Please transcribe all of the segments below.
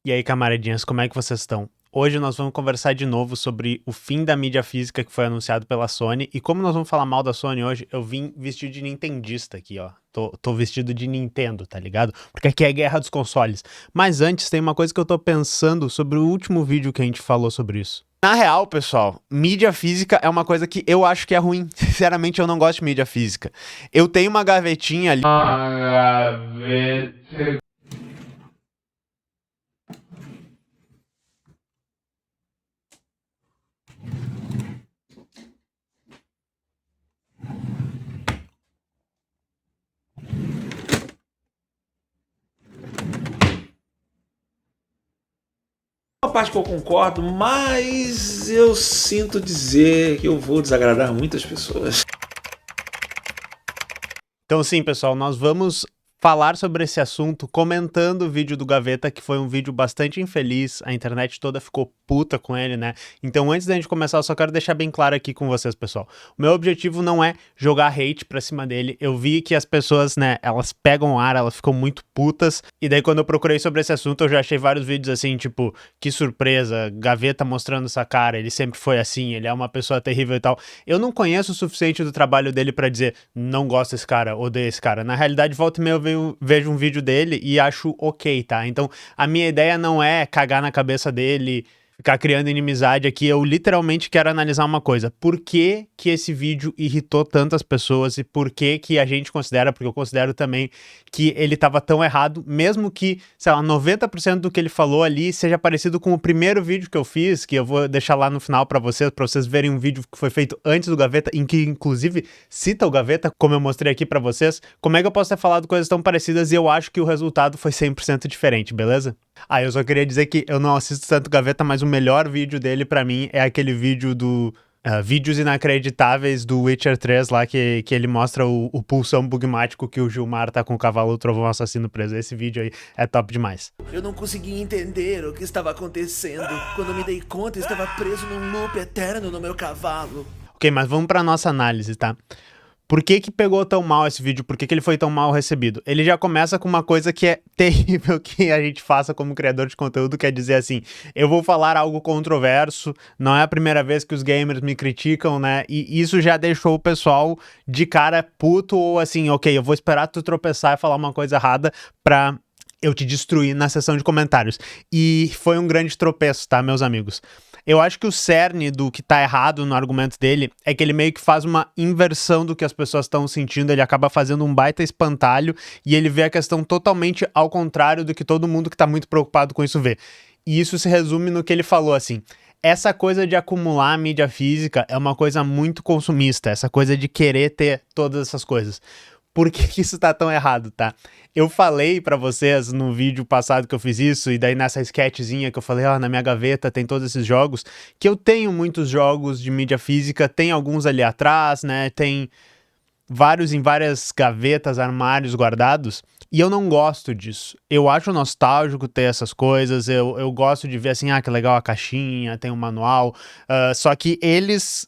E aí, camaradinhas, como é que vocês estão? Hoje nós vamos conversar de novo sobre o fim da mídia física que foi anunciado pela Sony. E como nós vamos falar mal da Sony hoje, eu vim vestido de nintendista aqui, ó. Tô vestido de Nintendo, tá ligado? Porque aqui é a guerra dos consoles. Mas antes, tem uma coisa que eu tô pensando sobre o último vídeo que a gente falou sobre isso. Na real, pessoal, mídia física é uma coisa que eu acho que é ruim. Sinceramente, eu não gosto de mídia física. Eu tenho uma gavetinha ali. Uma parte que eu concordo, mas eu sinto dizer que eu vou desagradar muitas pessoas. Então sim, pessoal, nós vamos falar sobre esse assunto comentando o vídeo do Gaveta, que foi um vídeo bastante infeliz, a internet toda ficou puta com ele, né? Então antes da gente começar, eu só quero deixar bem claro aqui com vocês, pessoal. O meu objetivo não é jogar hate pra cima dele, eu vi que as pessoas, né, elas pegam ar, elas ficam muito putas, e daí quando eu procurei sobre esse assunto, eu já achei vários vídeos assim, tipo, que surpresa, Gaveta mostrando essa cara, ele sempre foi assim, ele é uma pessoa terrível e tal. Eu não conheço o suficiente do trabalho dele pra dizer, não gosto desse cara, odeio esse cara. Na realidade, volta e meia eu vejo um vídeo dele e acho ok, tá? Então, a minha ideia não é cagar na cabeça dele, ficar criando inimizade aqui, eu literalmente quero analisar uma coisa. Por que que esse vídeo irritou tantas pessoas e por que que a gente considera, porque eu considero também que ele tava tão errado, mesmo que, sei lá, 90% do que ele falou ali seja parecido com o primeiro vídeo que eu fiz, que eu vou deixar lá no final pra vocês verem um vídeo que foi feito antes do Gaveta, em que inclusive cita o Gaveta, como eu mostrei aqui pra vocês. Como é que eu posso ter falado coisas tão parecidas e eu acho que o resultado foi 100% diferente, beleza? Ah, eu só queria dizer que eu não assisto tanto Gaveta, mas o melhor vídeo dele pra mim é aquele vídeo do Vídeos Inacreditáveis do Witcher 3 lá, que ele mostra o pulsão bugmático que o Gilmar tá com o cavalo trovão assassino preso. Esse vídeo aí é top demais. Eu não conseguia entender o que estava acontecendo. Quando me dei conta, estava preso num loop eterno no meu cavalo. Ok, mas vamos pra nossa análise, tá? Por que que pegou tão mal esse vídeo? Por que que ele foi tão mal recebido? Ele já começa com uma coisa que é terrível que a gente faça como criador de conteúdo, que é dizer assim, eu vou falar algo controverso, não é a primeira vez que os gamers me criticam, né? E isso já deixou o pessoal de cara puto ou assim, ok, eu vou esperar tu tropeçar e falar uma coisa errada pra eu te destruir na seção de comentários. E foi um grande tropeço, tá, meus amigos? Eu acho que o cerne do que tá errado no argumento dele é que ele meio que faz uma inversão do que as pessoas estão sentindo, ele acaba fazendo um baita espantalho e ele vê a questão totalmente ao contrário do que todo mundo que tá muito preocupado com isso vê. E isso se resume no que ele falou, assim, essa coisa de acumular mídia física é uma coisa muito consumista, essa coisa de querer ter todas essas coisas. Por que que isso tá tão errado, tá? Eu falei pra vocês no vídeo passado que eu fiz isso, e daí nessa sketchzinha que eu falei, ó, na minha gaveta tem todos esses jogos, que eu tenho muitos jogos de mídia física, tem alguns ali atrás, né, tem vários em várias gavetas, armários guardados, e eu não gosto disso. Eu acho nostálgico ter essas coisas, eu gosto de ver assim, ah, que legal a caixinha, tem um manual, só que eles,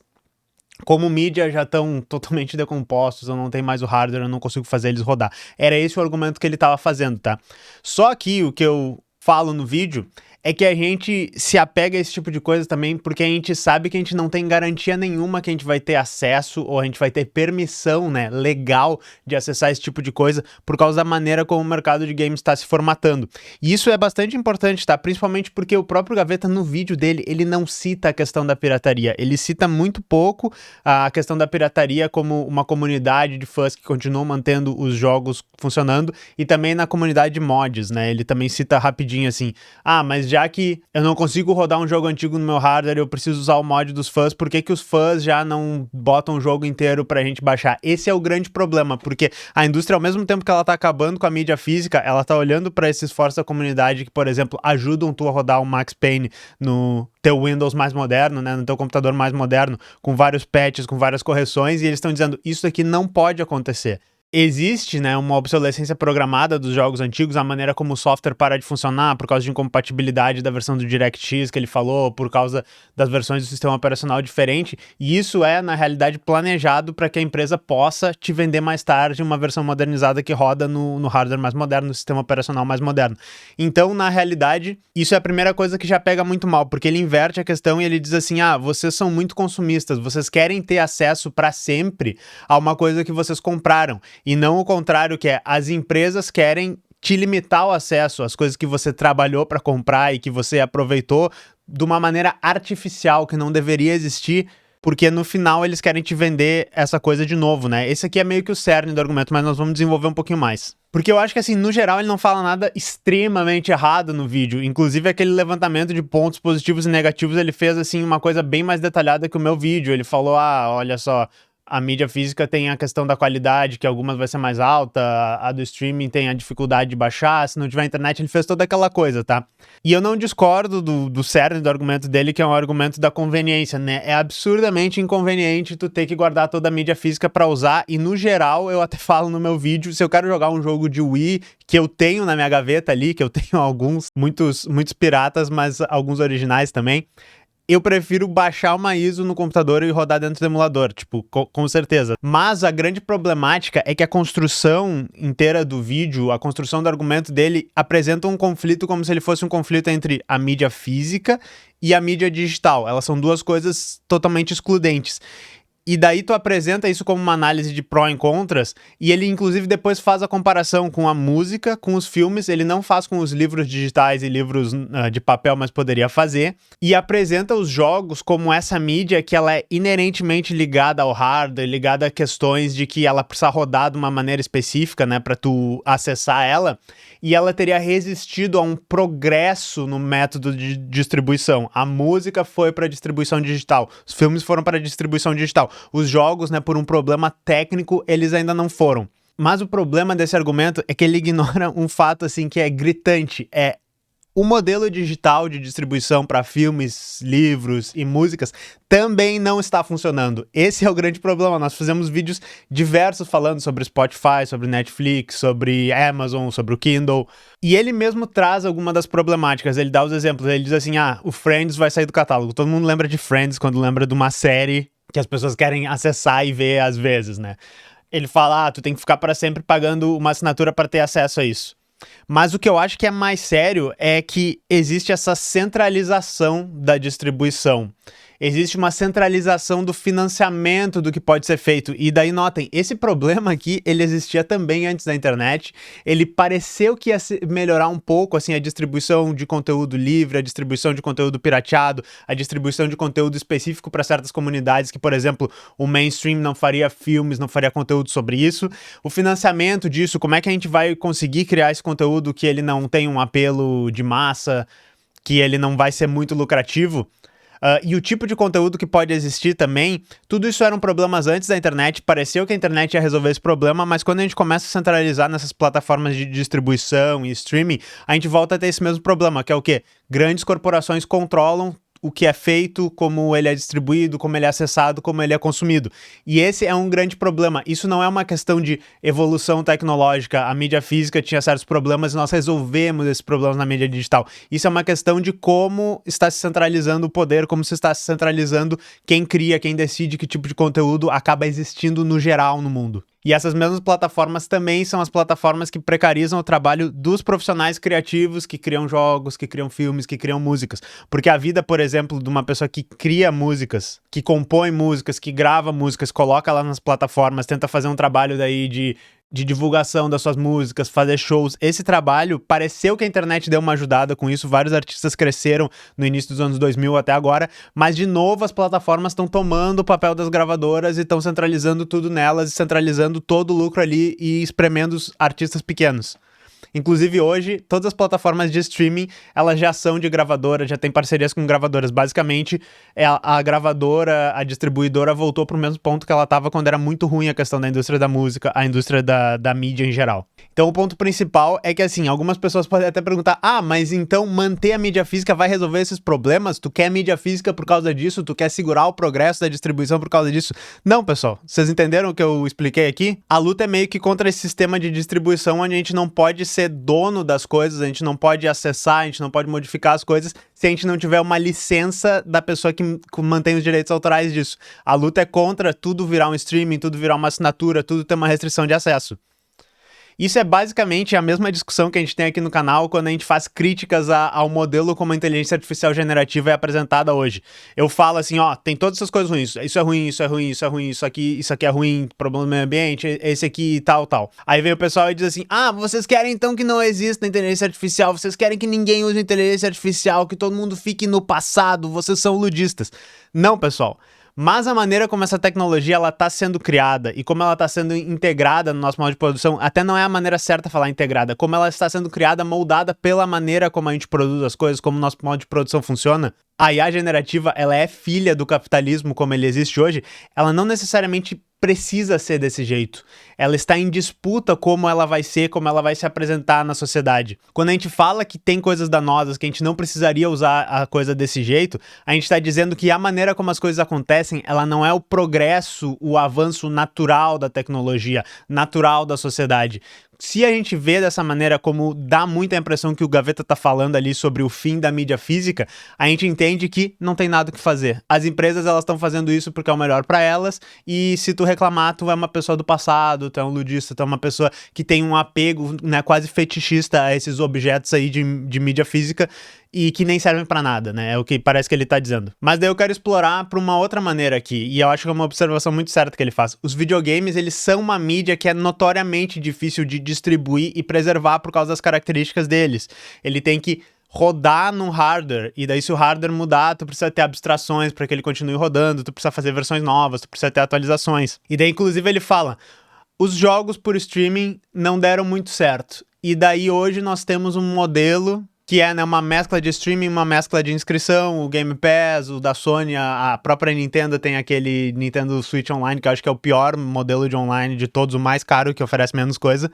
como mídia, já estão totalmente decompostos, eu não tenho mais o hardware, eu não consigo fazer eles rodar. Era esse o argumento que ele estava fazendo, tá? Só que o que eu falo no vídeo é que a gente se apega a esse tipo de coisa também porque a gente sabe que a gente não tem garantia nenhuma que a gente vai ter acesso ou a gente vai ter permissão, né, legal de acessar esse tipo de coisa por causa da maneira como o mercado de games está se formatando. E isso é bastante importante, tá? Principalmente porque o próprio Gaveta no vídeo dele, ele não cita a questão da pirataria, ele cita muito pouco a questão da pirataria como uma comunidade de fãs que continuam mantendo os jogos funcionando e também na comunidade de mods, né? Ele também cita rapidinho assim, ah, mas já que eu não consigo rodar um jogo antigo no meu hardware, eu preciso usar o mod dos fãs, por que que os fãs já não botam o jogo inteiro pra gente baixar? Esse é o grande problema, porque a indústria, ao mesmo tempo que ela tá acabando com a mídia física, ela tá olhando pra esses esforços da comunidade que, por exemplo, ajudam tu a rodar o Max Payne no teu Windows mais moderno, né, no teu computador mais moderno, com vários patches, com várias correções, e eles estão dizendo, isso aqui não pode acontecer. existe, né, uma obsolescência programada dos jogos antigos, a maneira como o software para de funcionar por causa de incompatibilidade da versão do DirectX que ele falou, por causa das versões do sistema operacional diferente, e isso é, na realidade, planejado para que a empresa possa te vender mais tarde uma versão modernizada que roda no hardware mais moderno, no sistema operacional mais moderno. Então, na realidade, isso é a primeira coisa que já pega muito mal, porque ele inverte a questão e ele diz assim, vocês são muito consumistas, vocês querem ter acesso para sempre a uma coisa que vocês compraram, e não o contrário, que é as empresas querem te limitar o acesso às coisas que você trabalhou para comprar e que você aproveitou de uma maneira artificial que não deveria existir, porque no final eles querem te vender essa coisa de novo, né? Esse aqui é meio que o cerne do argumento, mas nós vamos desenvolver um pouquinho mais. Porque eu acho que, assim, no geral, ele não fala nada extremamente errado no vídeo. Inclusive, aquele levantamento de pontos positivos e negativos, ele fez, assim, uma coisa bem mais detalhada que o meu vídeo. Ele falou, olha só, a mídia física tem a questão da qualidade, que algumas vai ser mais alta, a do streaming tem a dificuldade de baixar, se não tiver internet, ele fez toda aquela coisa, tá? E eu não discordo do cerne do argumento dele, que é um argumento da conveniência, né? É absurdamente inconveniente tu ter que guardar toda a mídia física pra usar, e no geral, eu até falo no meu vídeo, se eu quero jogar um jogo de Wii, que eu tenho na minha gaveta ali, que eu tenho alguns, muitos piratas, mas alguns originais também, eu prefiro baixar uma ISO no computador e rodar dentro do emulador, tipo, com certeza. Mas a grande problemática é que a construção inteira do vídeo, a construção do argumento dele, apresenta um conflito como se ele fosse um conflito entre a mídia física e a mídia digital. Elas são duas coisas totalmente excludentes. E daí tu apresenta isso como uma análise de pró e contras, e ele inclusive depois faz a comparação com a música, com os filmes, ele não faz com os livros digitais e livros de papel, mas poderia fazer, e apresenta os jogos como essa mídia que ela é inerentemente ligada ao hardware, ligada a questões de que ela precisa rodar de uma maneira específica, né, para tu acessar ela, e ela teria resistido a um progresso no método de distribuição. A música foi para distribuição digital, os filmes foram para distribuição digital. Os jogos, né, por um problema técnico, eles ainda não foram. Mas o problema desse argumento é que ele ignora um fato, assim, que é gritante. O modelo digital de distribuição para filmes, livros e músicas também não está funcionando. Esse é o grande problema. Nós fizemos vídeos diversos falando sobre Spotify, sobre Netflix, sobre Amazon, sobre o Kindle. E ele mesmo traz alguma das problemáticas. Ele dá os exemplos. Ele diz assim, o Friends vai sair do catálogo. Todo mundo lembra de Friends quando lembra de uma série que as pessoas querem acessar e ver às vezes, né? Ele fala, tu tem que ficar para sempre pagando uma assinatura para ter acesso a isso. Mas o que eu acho que é mais sério é que existe essa centralização da distribuição. Existe uma centralização do financiamento do que pode ser feito. E daí, notem, esse problema aqui, ele existia também antes da internet. Ele pareceu que ia melhorar um pouco, assim, a distribuição de conteúdo livre, a distribuição de conteúdo pirateado, a distribuição de conteúdo específico para certas comunidades que, por exemplo, o mainstream não faria filmes, não faria conteúdo sobre isso. O financiamento disso, como é que a gente vai conseguir criar esse conteúdo que ele não tem um apelo de massa, que ele não vai ser muito lucrativo? E o tipo de conteúdo que pode existir também, tudo isso eram problemas antes da internet, pareceu que a internet ia resolver esse problema, mas quando a gente começa a centralizar nessas plataformas de distribuição e streaming, a gente volta a ter esse mesmo problema, que é o quê? Grandes corporações controlam o que é feito, como ele é distribuído, como ele é acessado, como ele é consumido. E esse é um grande problema. Isso não é uma questão de evolução tecnológica. A mídia física tinha certos problemas e nós resolvemos esses problemas na mídia digital. Isso é uma questão de como está se centralizando o poder, como se está se centralizando quem cria, quem decide que tipo de conteúdo acaba existindo no geral no mundo. E essas mesmas plataformas também são as plataformas que precarizam o trabalho dos profissionais criativos que criam jogos, que criam filmes, que criam músicas. Porque a vida, por exemplo, de uma pessoa que cria músicas, que compõe músicas, que grava músicas, coloca lá nas plataformas, tenta fazer um trabalho daí de divulgação das suas músicas, fazer shows. Esse trabalho, pareceu que a internet deu uma ajudada com isso, vários artistas cresceram no início dos anos 2000 até agora, mas de novo as plataformas estão tomando o papel das gravadoras e estão centralizando tudo nelas, centralizando todo o lucro ali e espremendo os artistas pequenos. Inclusive hoje, todas as plataformas de streaming, elas já são de gravadora, já tem parcerias com gravadoras. Basicamente, a gravadora, a distribuidora voltou pro mesmo ponto que ela estava quando era muito ruim a questão da indústria da música, a indústria da mídia em geral. Então o ponto principal é que assim, algumas pessoas podem até perguntar, mas então manter a mídia física vai resolver esses problemas? Tu quer mídia física por causa disso? Tu quer segurar o progresso da distribuição por causa disso? Não, pessoal. Vocês entenderam o que eu expliquei aqui? A luta é meio que contra esse sistema de distribuição onde a gente não pode ser dono das coisas, a gente não pode acessar, a gente não pode modificar as coisas se a gente não tiver uma licença da pessoa que mantém os direitos autorais disso. A luta é contra tudo virar um streaming, tudo virar uma assinatura, tudo ter uma restrição de acesso. Isso é basicamente a mesma discussão que a gente tem aqui no canal quando a gente faz críticas ao modelo como a inteligência artificial generativa é apresentada hoje. Eu falo assim, tem todas essas coisas ruins, isso é ruim, isso é ruim, isso é ruim, isso aqui é ruim, problema do meio ambiente, esse aqui tal. Aí vem o pessoal e diz assim, vocês querem então que não exista inteligência artificial, vocês querem que ninguém use inteligência artificial, que todo mundo fique no passado, vocês são ludistas. Não, pessoal. Mas a maneira como essa tecnologia ela está sendo criada e como ela está sendo integrada no nosso modo de produção, até não é a maneira certa de falar integrada, como ela está sendo criada, moldada pela maneira como a gente produz as coisas, como o nosso modo de produção funciona, a IA generativa, ela é filha do capitalismo como ele existe hoje, ela não necessariamente precisa ser desse jeito. Ela está em disputa como ela vai ser, como ela vai se apresentar na sociedade. Quando a gente fala que tem coisas danosas, que a gente não precisaria usar a coisa desse jeito, a gente está dizendo que a maneira como as coisas acontecem, ela não é o progresso, o avanço natural da tecnologia, natural da sociedade. Se a gente vê dessa maneira, como dá muita impressão que o Gaveta tá falando ali sobre o fim da mídia física, a gente entende que não tem nada o que fazer. As empresas, elas estão fazendo isso porque é o melhor para elas, e se tu reclamar, tu é uma pessoa do passado, tu é um ludista, tu é uma pessoa que tem um apego, né, quase fetichista a esses objetos aí de mídia física, e que nem servem pra nada, né? É o que parece que ele tá dizendo. Mas daí eu quero explorar pra uma outra maneira aqui, e eu acho que é uma observação muito certa que ele faz. Os videogames, eles são uma mídia que é notoriamente difícil de distribuir e preservar por causa das características deles. Ele tem que rodar num hardware, e daí se o hardware mudar, tu precisa ter abstrações para que ele continue rodando, tu precisa fazer versões novas, tu precisa ter atualizações. E daí, inclusive, ele fala, os jogos por streaming não deram muito certo. E daí hoje nós temos um modelo que é, né, uma mescla de streaming, uma mescla de inscrição, o Game Pass, o da Sony, a própria Nintendo tem aquele Nintendo Switch Online, que eu acho que é o pior modelo de online de todos, o mais caro, que oferece menos coisa.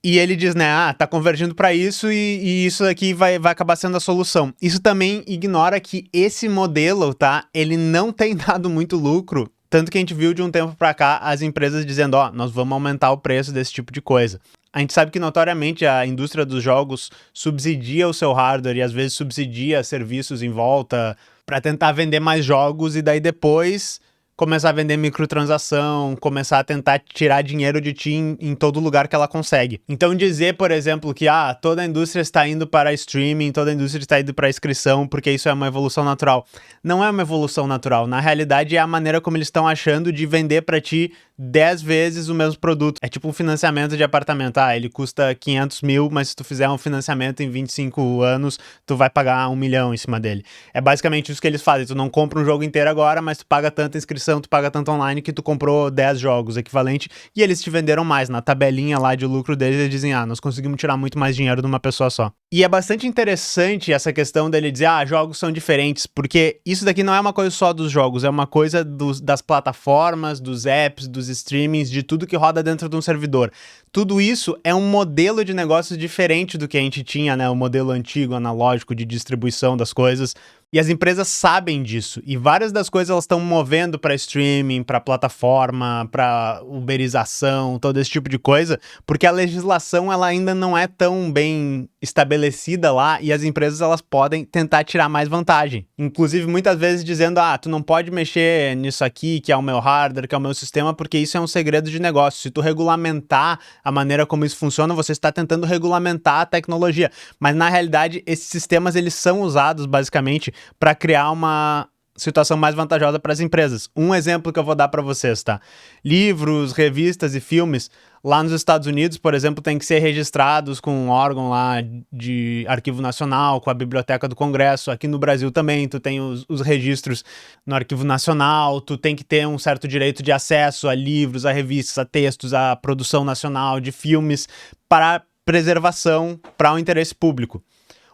E ele diz, né, tá convergindo para isso e isso aqui vai acabar sendo a solução. Isso também ignora que esse modelo, tá, ele não tem dado muito lucro. Tanto que a gente viu de um tempo pra cá as empresas dizendo, nós vamos aumentar o preço desse tipo de coisa. A gente sabe que notoriamente a indústria dos jogos subsidia o seu hardware e às vezes subsidia serviços em volta para tentar vender mais jogos e daí depois começar a vender microtransação, começar a tentar tirar dinheiro de ti em todo lugar que ela consegue. Então dizer, por exemplo, que toda a indústria está indo para streaming, toda a indústria está indo para inscrição, porque isso é uma evolução natural. Não é uma evolução natural. Na realidade, é a maneira como eles estão achando de vender para ti 10 vezes o mesmo produto. É tipo um financiamento de apartamento. Ele custa 500 mil, mas se tu fizer um financiamento em 25 anos, tu vai pagar 1 milhão em cima dele. É basicamente isso que eles fazem. Tu não compra um jogo inteiro agora, mas tu paga tanta inscrição, tu paga tanto online que tu comprou 10 jogos equivalente e eles te venderam mais. Na tabelinha lá de lucro deles, eles dizem, nós conseguimos tirar muito mais dinheiro de uma pessoa só. E é bastante interessante essa questão dele dizer, jogos são diferentes, porque isso daqui não é uma coisa só dos jogos, é uma coisa das plataformas, dos apps, dos streamings, de tudo que roda dentro de um servidor. Tudo isso é um modelo de negócios diferente do que a gente tinha, né? O modelo antigo, analógico, de distribuição das coisas. E as empresas sabem disso. E várias das coisas elas estão movendo para streaming, para plataforma, para uberização, todo esse tipo de coisa, porque a legislação ela ainda não é tão bem estabelecida lá e as empresas elas podem tentar tirar mais vantagem. Inclusive muitas vezes dizendo, tu não pode mexer nisso aqui, que é o meu hardware, que é o meu sistema, porque isso é um segredo de negócio. Se tu regulamentar a maneira como isso funciona, você está tentando regulamentar a tecnologia. Mas na realidade, esses sistemas eles são usados basicamente para criar uma situação mais vantajosa para as empresas. Um exemplo que eu vou dar para vocês, tá? Livros, revistas e filmes, lá nos Estados Unidos, por exemplo, tem que ser registrados com um órgão lá de Arquivo Nacional, com a Biblioteca do Congresso. Aqui no Brasil também, tu tem os registros no Arquivo Nacional, tu tem que ter um certo direito de acesso a livros, a revistas, a textos, a produção nacional de filmes, para preservação para o interesse público.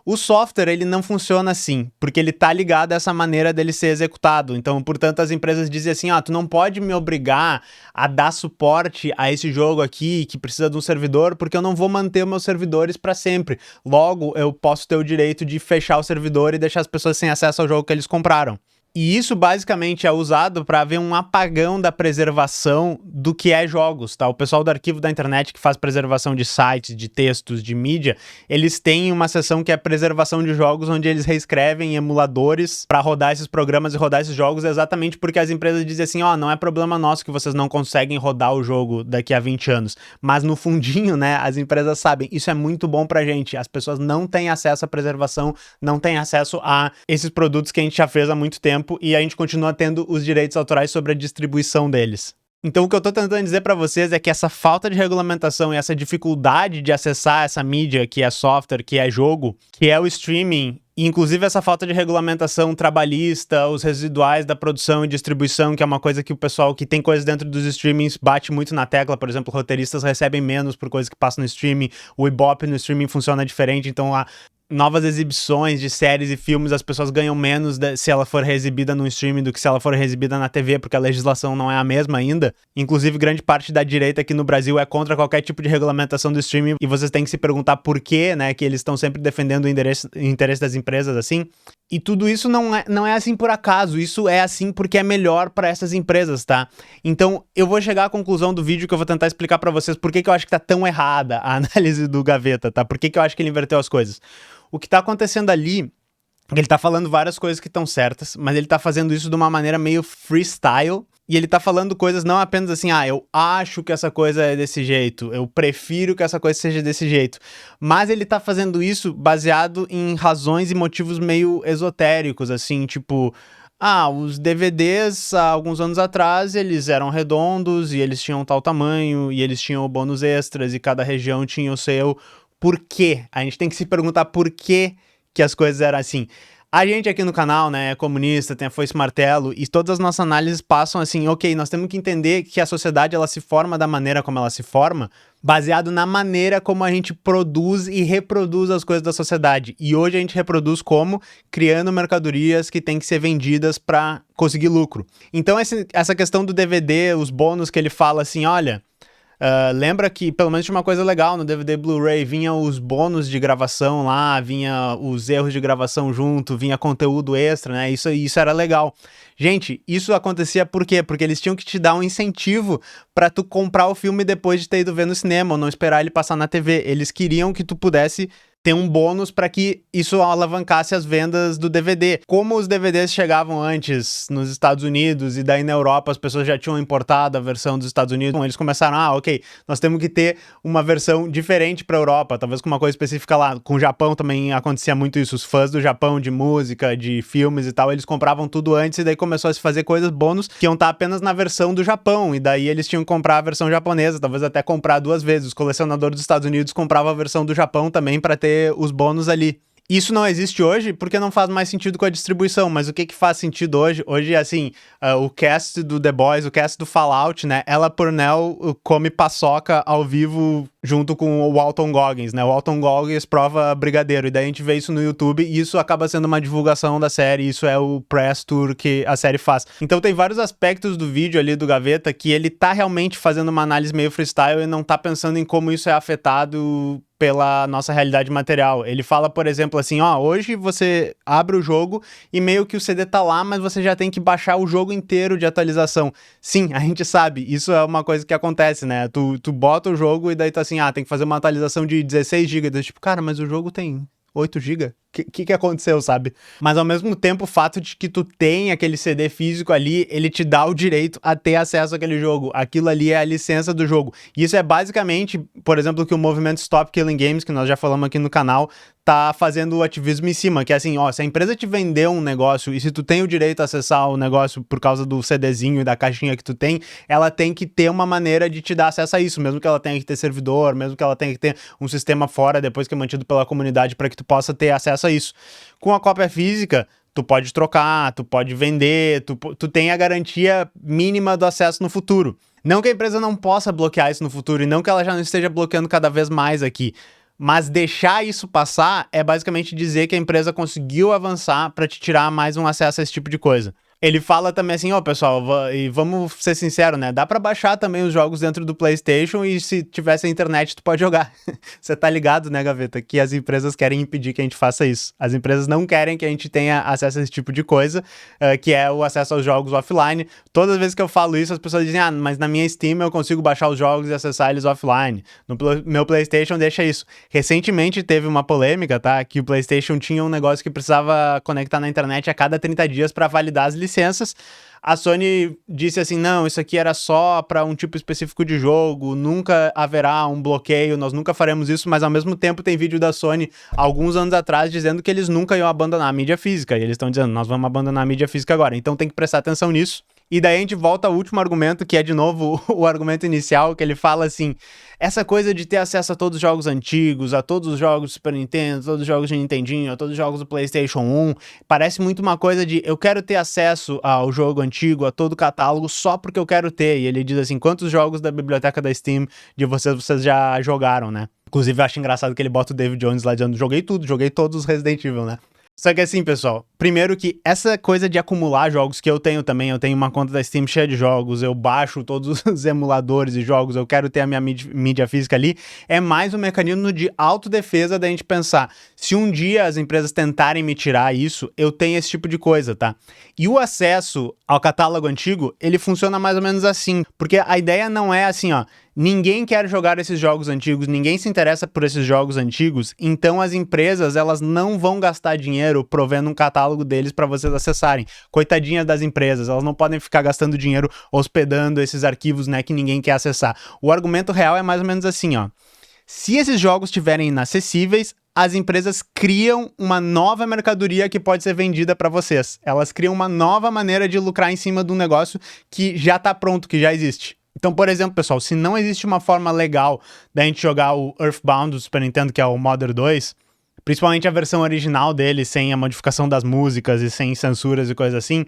O software, ele não funciona assim, porque ele tá ligado a essa maneira dele ser executado. Então, portanto, as empresas dizem assim, tu não pode me obrigar a dar suporte a esse jogo aqui, que precisa de um servidor, porque eu não vou manter os meus servidores para sempre. Logo, eu posso ter o direito de fechar o servidor e deixar as pessoas sem acesso ao jogo que eles compraram. E isso basicamente é usado para haver um apagão da preservação do que é jogos, tá? O pessoal do arquivo da internet que faz preservação de sites, de textos, de mídia, eles têm uma seção que é preservação de jogos, onde eles reescrevem emuladores para rodar esses programas e rodar esses jogos, exatamente porque as empresas dizem assim, não é problema nosso que vocês não conseguem rodar o jogo daqui a 20 anos. Mas no fundinho, né, as empresas sabem, isso é muito bom pra gente. As pessoas não têm acesso à preservação, não têm acesso a esses produtos que a gente já fez há muito tempo, e a gente continua tendo os direitos autorais sobre a distribuição deles. Então o que eu tô tentando dizer para vocês é que essa falta de regulamentação e essa dificuldade de acessar essa mídia, que é software, que é jogo, que é o streaming, e inclusive essa falta de regulamentação trabalhista, os residuais da produção e distribuição, que é uma coisa que o pessoal que tem coisas dentro dos streamings bate muito na tecla. Por exemplo, roteiristas recebem menos por coisas que passam no streaming, o Ibope no streaming funciona diferente, então novas exibições de séries e filmes, as pessoas ganham menos se ela for reexibida no streaming do que se ela for reexibida na TV, porque a legislação não é a mesma ainda. Inclusive, grande parte da direita aqui no Brasil é contra qualquer tipo de regulamentação do streaming, e vocês têm que se perguntar por quê, né, que eles estão sempre defendendo o interesse das empresas assim. E tudo isso não é assim por acaso, isso é assim porque é melhor para essas empresas, tá? Então, eu vou chegar à conclusão do vídeo que eu vou tentar explicar para vocês por que eu acho que tá tão errada a análise do Gaveta, tá? Por que eu acho que ele inverteu as coisas. O que tá acontecendo ali, ele tá falando várias coisas que estão certas, mas ele tá fazendo isso de uma maneira meio freestyle, e ele tá falando coisas não apenas assim, eu acho que essa coisa é desse jeito, eu prefiro que essa coisa seja desse jeito, mas ele tá fazendo isso baseado em razões e motivos meio esotéricos, assim, tipo, os DVDs, há alguns anos atrás, eles eram redondos, e eles tinham tal tamanho, e eles tinham bônus extras, e cada região tinha o seu. Por quê? A gente tem que se perguntar por que as coisas eram assim. A gente aqui no canal, né, é comunista, tem a foice martelo, e todas as nossas análises passam assim, ok, nós temos que entender que a sociedade ela se forma da maneira como ela se forma, baseado na maneira como a gente produz e reproduz as coisas da sociedade. E hoje a gente reproduz como? Criando mercadorias que têm que ser vendidas para conseguir lucro. Então essa questão do DVD, os bônus que ele fala assim, olha... lembra que, pelo menos tinha uma coisa legal no DVD Blu-ray, vinha os bônus de gravação lá, vinha os erros de gravação junto, vinha conteúdo extra, né? Isso era legal. Gente, isso acontecia por quê? Porque eles tinham que te dar um incentivo pra tu comprar o filme depois de ter ido ver no cinema, ou não esperar ele passar na TV. Eles queriam que tu pudesse ter um bônus para que isso alavancasse as vendas do DVD. Como os DVDs chegavam antes nos Estados Unidos e daí na Europa as pessoas já tinham importado a versão dos Estados Unidos, eles começaram, ok, nós temos que ter uma versão diferente para a Europa, talvez com uma coisa específica lá. Com o Japão também acontecia muito isso, os fãs do Japão, de música, de filmes e tal, eles compravam tudo antes e daí começou a se fazer coisas bônus que iam estar apenas na versão do Japão, e daí eles tinham que comprar a versão japonesa, talvez até comprar duas vezes. Os colecionadores dos Estados Unidos compravam a versão do Japão também para ter os bônus ali. Isso não existe hoje porque não faz mais sentido com a distribuição, mas o que faz sentido hoje? Hoje, assim, o cast do The Boys, o cast do Fallout, né? Ella Purnell come paçoca ao vivo junto com o Walton Goggins, né? O Walton Goggins prova brigadeiro, e daí a gente vê isso no YouTube, e isso acaba sendo uma divulgação da série, isso é o press tour que a série faz. Então tem vários aspectos do vídeo ali do Gaveta que ele tá realmente fazendo uma análise meio freestyle e não tá pensando em como isso é afetado pela nossa realidade material. Ele fala, por exemplo, assim, hoje você abre o jogo e meio que o CD tá lá, mas você já tem que baixar o jogo inteiro de atualização. Sim, a gente sabe, isso é uma coisa que acontece, né? Tu bota o jogo e daí tá assim, tem que fazer uma atualização de 16 GB. Tipo, cara, mas o jogo tem 8 GB? O que aconteceu, sabe? Mas ao mesmo tempo, o fato de que tu tem aquele CD físico ali, ele te dá o direito a ter acesso àquele jogo. Aquilo ali é a licença do jogo. E isso é basicamente, por exemplo, o que o movimento Stop Killing Games, que nós já falamos aqui no canal, tá fazendo o ativismo em cima, que é assim, se a empresa te vendeu um negócio e se tu tem o direito a acessar o negócio por causa do CDzinho e da caixinha que tu tem, ela tem que ter uma maneira de te dar acesso a isso, mesmo que ela tenha que ter servidor, mesmo que ela tenha que ter um sistema fora depois que é mantido pela comunidade para que tu possa ter acesso a isso. Com a cópia física, tu pode trocar, tu pode vender, tu tem a garantia mínima do acesso no futuro. Não que a empresa não possa bloquear isso no futuro, e não que ela já não esteja bloqueando cada vez mais aqui, Mas deixar isso passar é basicamente dizer que a empresa conseguiu avançar para te tirar mais um acesso a esse tipo de coisa. Ele fala também assim, pessoal, e vamos ser sinceros, né? Dá pra baixar também os jogos dentro do PlayStation e se tivesse internet tu pode jogar. Você tá ligado, né, Gaveta? Que as empresas querem impedir que a gente faça isso. As empresas não querem que a gente tenha acesso a esse tipo de coisa, que é o acesso aos jogos offline. Todas as vezes que eu falo isso, as pessoas dizem, mas na minha Steam eu consigo baixar os jogos e acessar eles offline. No meu PlayStation deixa isso. Recentemente teve uma polêmica, tá? Que o PlayStation tinha um negócio que precisava conectar na internet a cada 30 dias para validar as licenças. A Sony disse assim, não, isso aqui era só para um tipo específico de jogo, nunca haverá um bloqueio, nós nunca faremos isso, mas ao mesmo tempo tem vídeo da Sony alguns anos atrás dizendo que eles nunca iam abandonar a mídia física, e eles estão dizendo, nós vamos abandonar a mídia física agora, então tem que prestar atenção nisso. E daí a gente volta ao último argumento, que é de novo o argumento inicial, que ele fala assim, essa coisa de ter acesso a todos os jogos antigos, a todos os jogos do Super Nintendo, todos os jogos de Nintendinho, a todos os jogos do PlayStation 1, parece muito uma coisa de eu quero ter acesso ao jogo antigo, a todo o catálogo, só porque eu quero ter. E ele diz assim, quantos jogos da biblioteca da Steam de vocês já jogaram, né? Inclusive eu acho engraçado que ele bota o David Jones lá dizendo, joguei todos os Resident Evil, né? Só que assim, pessoal, primeiro que essa coisa de acumular jogos que eu tenho também, eu tenho uma conta da Steam cheia de jogos, eu baixo todos os emuladores e jogos, eu quero ter a minha mídia física ali, é mais um mecanismo de autodefesa da gente pensar, se um dia as empresas tentarem me tirar isso, eu tenho esse tipo de coisa, tá? E o acesso ao catálogo antigo, ele funciona mais ou menos assim, porque a ideia não é assim, ninguém quer jogar esses jogos antigos, ninguém se interessa por esses jogos antigos, então as empresas, elas não vão gastar dinheiro provendo um catálogo deles para vocês acessarem. Coitadinhas das empresas, elas não podem ficar gastando dinheiro hospedando esses arquivos, né, que ninguém quer acessar. O argumento real é mais ou menos assim, se esses jogos estiverem inacessíveis, as empresas criam uma nova mercadoria que pode ser vendida para vocês. Elas criam uma nova maneira de lucrar em cima de um negócio que já tá pronto, que já existe. Então, por exemplo, pessoal, se não existe uma forma legal da gente jogar o Earthbound do Super Nintendo, que é o Mother 2, principalmente a versão original dele, sem a modificação das músicas e sem censuras e coisa assim,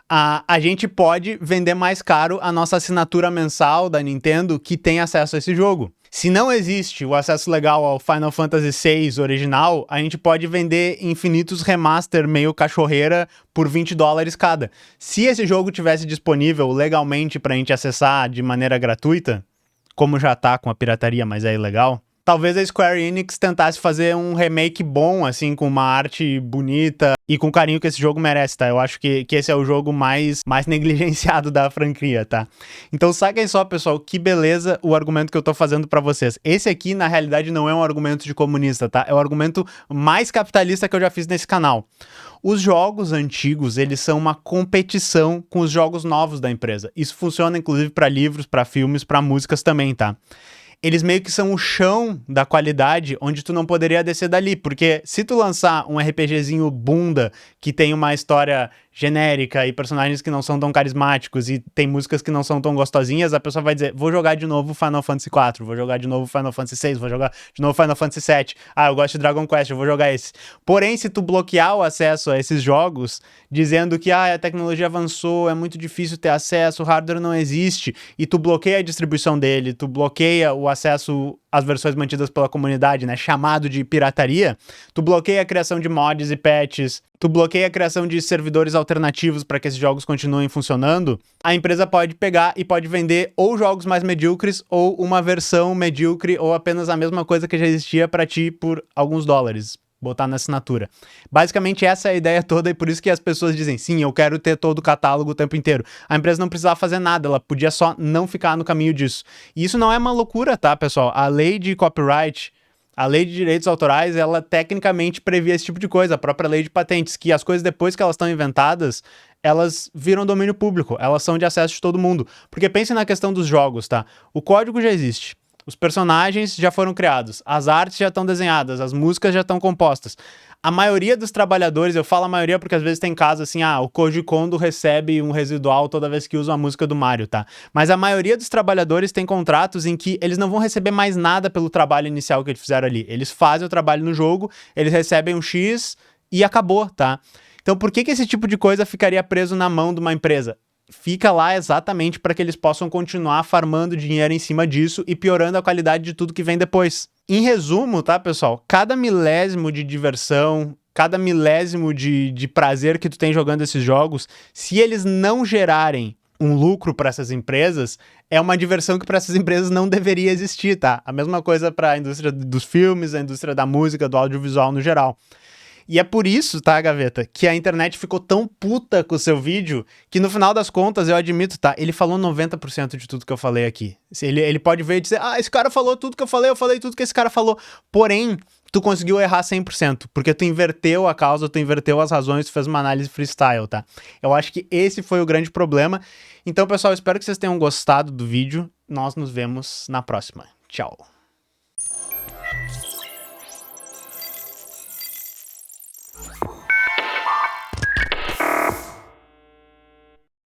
a gente pode vender mais caro a nossa assinatura mensal da Nintendo que tem acesso a esse jogo. Se não existe o acesso legal ao Final Fantasy VI original, a gente pode vender infinitos remaster meio cachorreira por $20 cada. Se esse jogo tivesse disponível legalmente pra gente acessar de maneira gratuita, como já tá com a pirataria, mas é ilegal, talvez a Square Enix tentasse fazer um remake bom, assim, com uma arte bonita e com o carinho que esse jogo merece, tá? Eu acho que esse é o jogo mais negligenciado da franquia, tá? Então saquem só, pessoal, que beleza o argumento que eu tô fazendo pra vocês. Esse aqui, na realidade, não é um argumento de comunista, tá? É o argumento mais capitalista que eu já fiz nesse canal. Os jogos antigos, eles são uma competição com os jogos novos da empresa. Isso funciona, inclusive, pra livros, pra filmes, pra músicas também, tá? Eles meio que são o chão da qualidade onde tu não poderia descer dali, porque se tu lançar um RPGzinho bunda que tem uma história genérica e personagens que não são tão carismáticos e tem músicas que não são tão gostosinhas, a pessoa vai dizer, vou jogar de novo Final Fantasy IV, vou jogar de novo Final Fantasy VI, vou jogar de novo Final Fantasy VII, eu gosto de Dragon Quest, eu vou jogar esse. Porém, se tu bloquear o acesso a esses jogos, dizendo que a tecnologia avançou, é muito difícil ter acesso, o hardware não existe, e tu bloqueia a distribuição dele, tu bloqueia o acesso às versões mantidas pela comunidade, né, chamado de pirataria, tu bloqueia a criação de mods e patches, tu bloqueia a criação de servidores alternativos para que esses jogos continuem funcionando, a empresa pode pegar e pode vender ou jogos mais medíocres ou uma versão medíocre ou apenas a mesma coisa que já existia para ti por alguns dólares. Botar na assinatura. Basicamente essa é a ideia toda e por isso que as pessoas dizem, sim, eu quero ter todo o catálogo o tempo inteiro. A empresa não precisava fazer nada, ela podia só não ficar no caminho disso. E isso não é uma loucura, tá, pessoal? A lei de copyright, a lei de direitos autorais, ela tecnicamente previa esse tipo de coisa, a própria lei de patentes, que as coisas depois que elas estão inventadas, elas viram domínio público, elas são de acesso de todo mundo. Porque pense na questão dos jogos, tá? O código já existe. Os personagens já foram criados, as artes já estão desenhadas, as músicas já estão compostas. A maioria dos trabalhadores, eu falo a maioria porque às vezes tem casos assim, o Koji Kondo recebe um residual toda vez que usa a música do Mario, tá? Mas a maioria dos trabalhadores tem contratos em que eles não vão receber mais nada pelo trabalho inicial que eles fizeram ali. Eles fazem o trabalho no jogo, eles recebem um X e acabou, tá? Então por que esse tipo de coisa ficaria preso na mão de uma empresa? Fica lá exatamente para que eles possam continuar farmando dinheiro em cima disso e piorando a qualidade de tudo que vem depois. Em resumo, tá, pessoal? Cada milésimo de diversão, cada milésimo de prazer que tu tem jogando esses jogos, se eles não gerarem um lucro para essas empresas, é uma diversão que para essas empresas não deveria existir, tá? A mesma coisa para a indústria dos filmes, a indústria da música, do audiovisual no geral. E é por isso, tá, Gaveta, que a internet ficou tão puta com o seu vídeo que no final das contas, eu admito, tá, ele falou 90% de tudo que eu falei aqui. Ele pode ver e dizer, esse cara falou tudo que eu falei tudo que esse cara falou. Porém, tu conseguiu errar 100%, porque tu inverteu a causa, tu inverteu as razões, tu fez uma análise freestyle, tá? Eu acho que esse foi o grande problema. Então, pessoal, espero que vocês tenham gostado do vídeo. Nós nos vemos na próxima. Tchau.